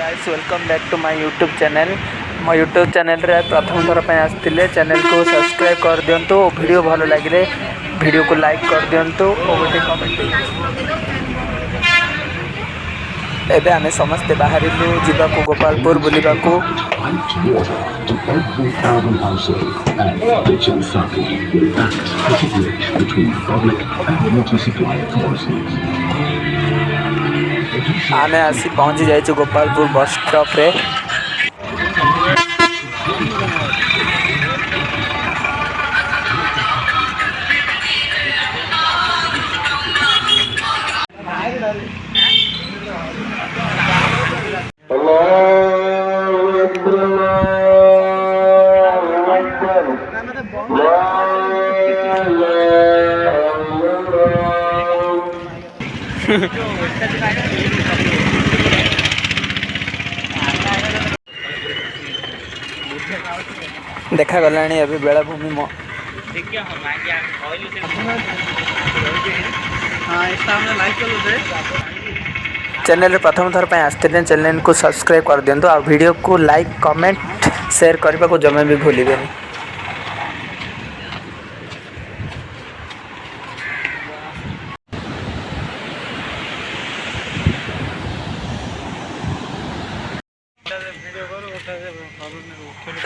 Guys welcome back to my YouTube channel. मो YouTube channel रे प्रथम थर पे आसतिले चैनल को सब्सक्राइब कर दियंतु। वीडियो भलो लागिले वीडियो को लाइक कर दियंतु और गोटे कमेंट। एबे आमे समस्त बाहरिलु जीवाकू Gopalpur बुलिबाकू। Piped water to every urban household and kitchen circuit will act as a bridge between public and water supply authorities. आमे आसी पहुंची जाइछु गोपालपुर बस स्टॉप रे। देखा गलानी अभी बेलाभूमि चैनल प्रथम थर पे आसते चैनल को सब्सक्राइब कर दिंतु आ वीडियो को लाइक कमेंट शेयर करने को जमे भी भूलिए।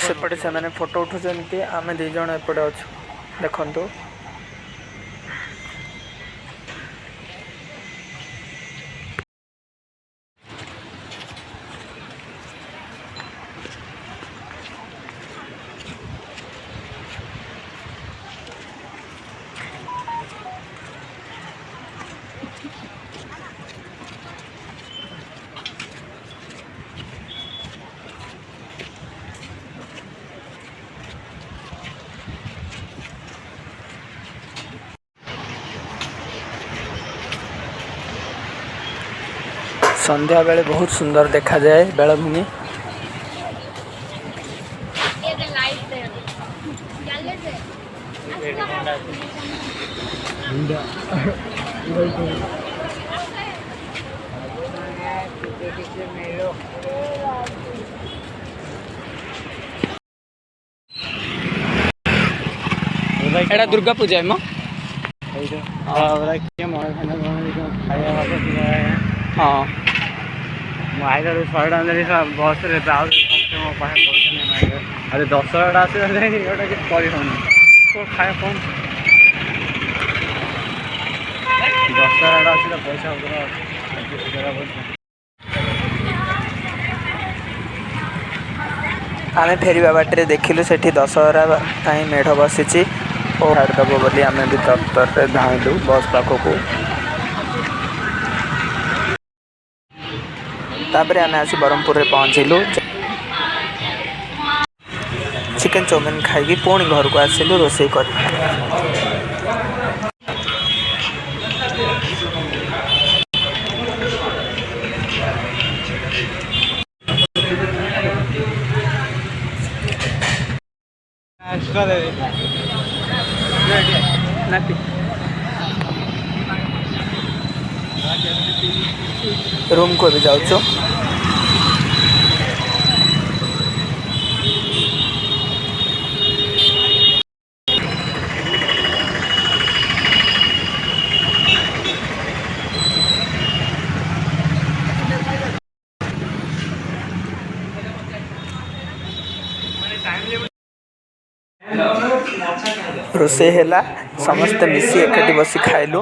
सेपटे से मैंने फोटो उठुंट आम दीज एपटे अच्छु देखु। संध्या बेले बहुत सुंदर देखा जाए बेलाभूमि। एटा दुर्गा पूजा है हाँ आइला 100 टका बस रे मो पाखे पैसा नहीं अरे 10 टका आसे गोटे कि खाया कौन 10 टका आसे पैसा आमे फेरवा बाटे देखिलु सेठी दशहरा मेढ़ बसी और हारदब बोली आम भी तत्तर धाइलु बस पाखक। तापर आम आसी ब्रह्मपुर में पहुँचलु चिकेन चाउमिन खाई पुणी घर को आसिलु रोषे कर। रूम को भी जाऊँ रोषे है समस्ते मिसी एकाठी बसी खाइलु।